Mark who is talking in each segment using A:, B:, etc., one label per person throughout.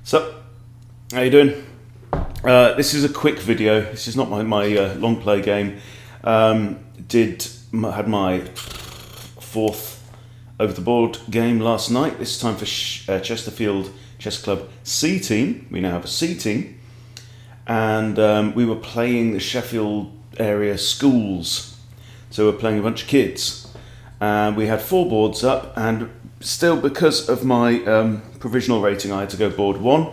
A: So, how you doing? This is a quick video. This is not my long play game. Had my fourth over the board game last night. This time for Chesterfield Chess Club C team. We now have a C team, and we were playing the Sheffield area schools. So we're playing a bunch of kids, and we had 4 boards up, and still, because of my provisional rating, I had to go board 1.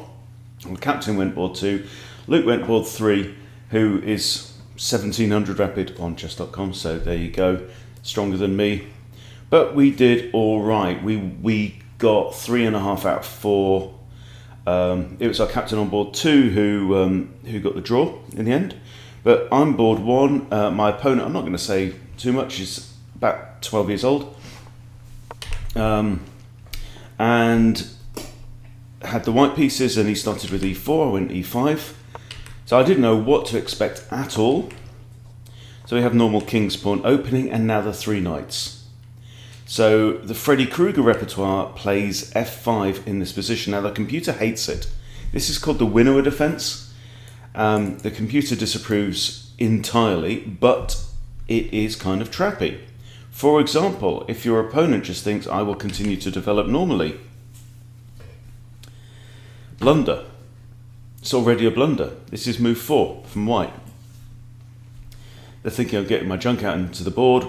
A: The captain went board 2. Luke went board 3, who is 1700 rapid on chess.com, so there you go, stronger than me. But we did all right. We got 3.5 out of 4. It was our captain on board 2 who got the draw in the end. But I'm board 1. My opponent, I'm not going to say too much, he's about 12 years old. And had the white pieces, and he started with e4. I went e5. So I didn't know what to expect at all. So we have normal king's pawn opening, and now the 3 knights. So the Freddy Krueger repertoire plays f5 in this position. Now the computer hates it. This is called the Winawer defense. The computer disapproves entirely, but it is kind of trappy. For example, if your opponent just thinks, I will continue to develop normally. Blunder. It's already a blunder. This is move 4 from white. They're thinking of getting my junk out into the board.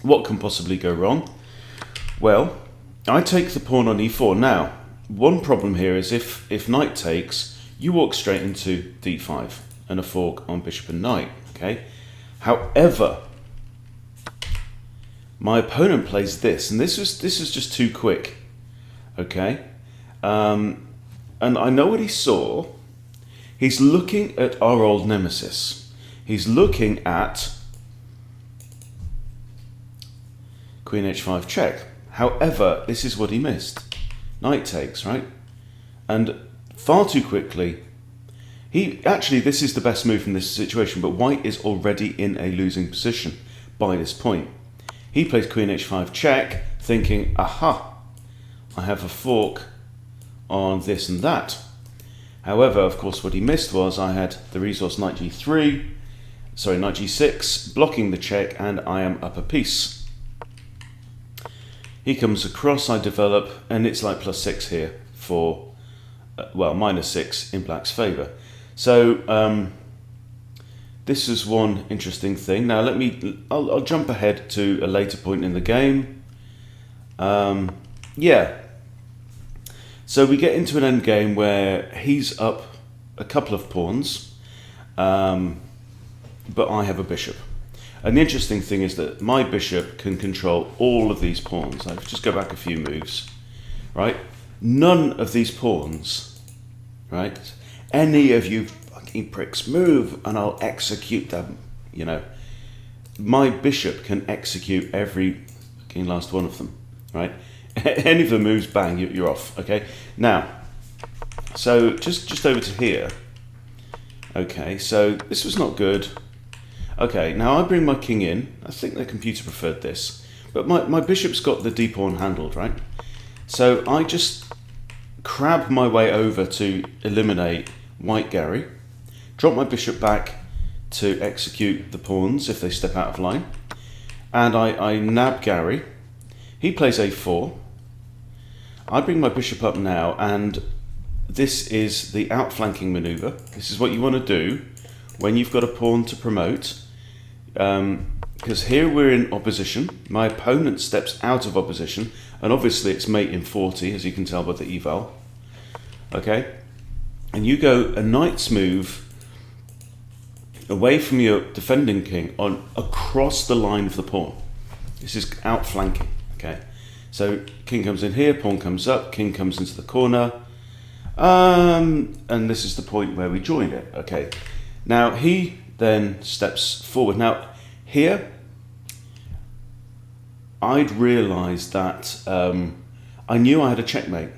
A: What can possibly go wrong? Well, I take the pawn on e4. Now, one problem here is if knight takes, you walk straight into d5 and a fork on bishop and knight. Okay. However, my opponent plays this, and this was just too quick. Okay. And I know what he saw. He's looking at our old nemesis. He's looking at Queen h5 check. However, this is what he missed. Knight takes, right? And far too quickly, this is the best move in this situation, but white is already in a losing position by this point. He plays Queen h5 check, thinking, aha, I have a fork on this and that. However, of course, what he missed was I had the resource knight g6, blocking the check, and I am up a piece. He comes across, I develop, and it's like +6 here for, -6 in black's favour. So this is one interesting thing. Now I'll jump ahead to a later point in the game. So we get into an end game where he's up a couple of pawns, but I have a bishop. And the interesting thing is that my bishop can control all of these pawns. I'll just go back a few moves, right? None of these pawns, right? Any of you fucking pricks move and I'll execute them, you know. My bishop can execute every fucking last one of them, right? Any of the moves, bang, you're off. Okay. Now, so just over to here. Okay, so this was not good. Okay, now I bring my king in. I think the computer preferred this, but my bishop's got the d pawn handled, right? So I just crab my way over to eliminate white Gary, drop my bishop back to execute the pawns if they step out of line, and I nab Gary. He plays a4. I bring my bishop up now, and this is the outflanking maneuver. This is what you want to do when you've got a pawn to promote, because here we're in opposition. My opponent steps out of opposition, and obviously it's mate in 40, as you can tell by the eval. Okay, and you go a knight's move away from your defending king on across the line of the pawn. This is outflanking. Okay. So king comes in here, pawn comes up, king comes into the corner, and this is the point where we join it. Okay, now he then steps forward. Now here, I'd realised that I knew I had a checkmate,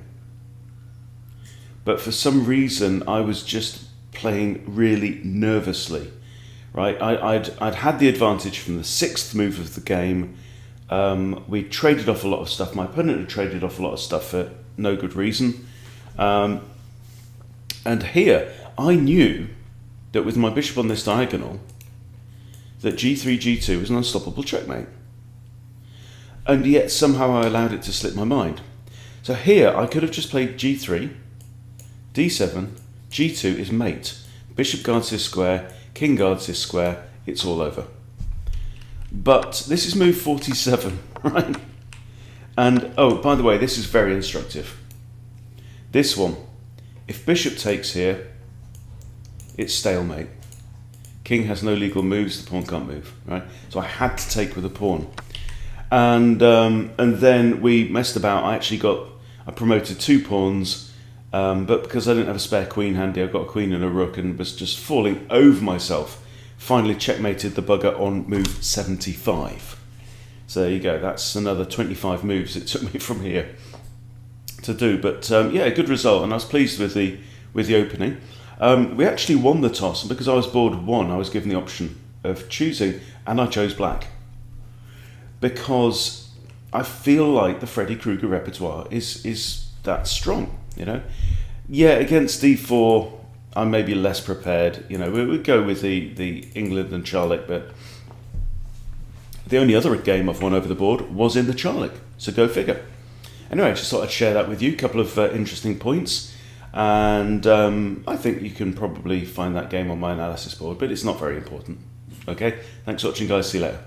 A: but for some reason I was just playing really nervously. Right, I'd had the advantage from the 6th move of the game. We traded off a lot of stuff. My opponent had traded off a lot of stuff for no good reason. And here, I knew that with my bishop on this diagonal, that g3, g2 was an unstoppable checkmate. And yet somehow I allowed it to slip my mind. So here, I could have just played g3, d7, g2 is mate. Bishop guards this square, king guards this square, it's all over. But this is move 47, right? And, oh, by the way, this is very instructive. This one, if bishop takes here, it's stalemate. King has no legal moves, the pawn can't move, right? So I had to take with a pawn. And then we messed about. I promoted 2 pawns, but because I didn't have a spare queen handy, I got a queen and a rook and was just falling over myself. Finally checkmated the bugger on move 75. So there you go, that's another 25 moves it took me from here to do. But yeah, a good result, and I was pleased with the opening. We actually won the toss, and because I was board 1, I was given the option of choosing, and I chose black. Because I feel like the Freddy Krueger repertoire is that strong, you know. Yeah, against d4, I may be less prepared. You know, we would go with the England and Charlotte, but the only other game I've won over the board was in the Charlotte, so go figure. Anyway, I just thought I'd share that with you, a couple of interesting points, and I think you can probably find that game on my analysis board, but it's not very important. Okay, thanks for watching, guys, see you later.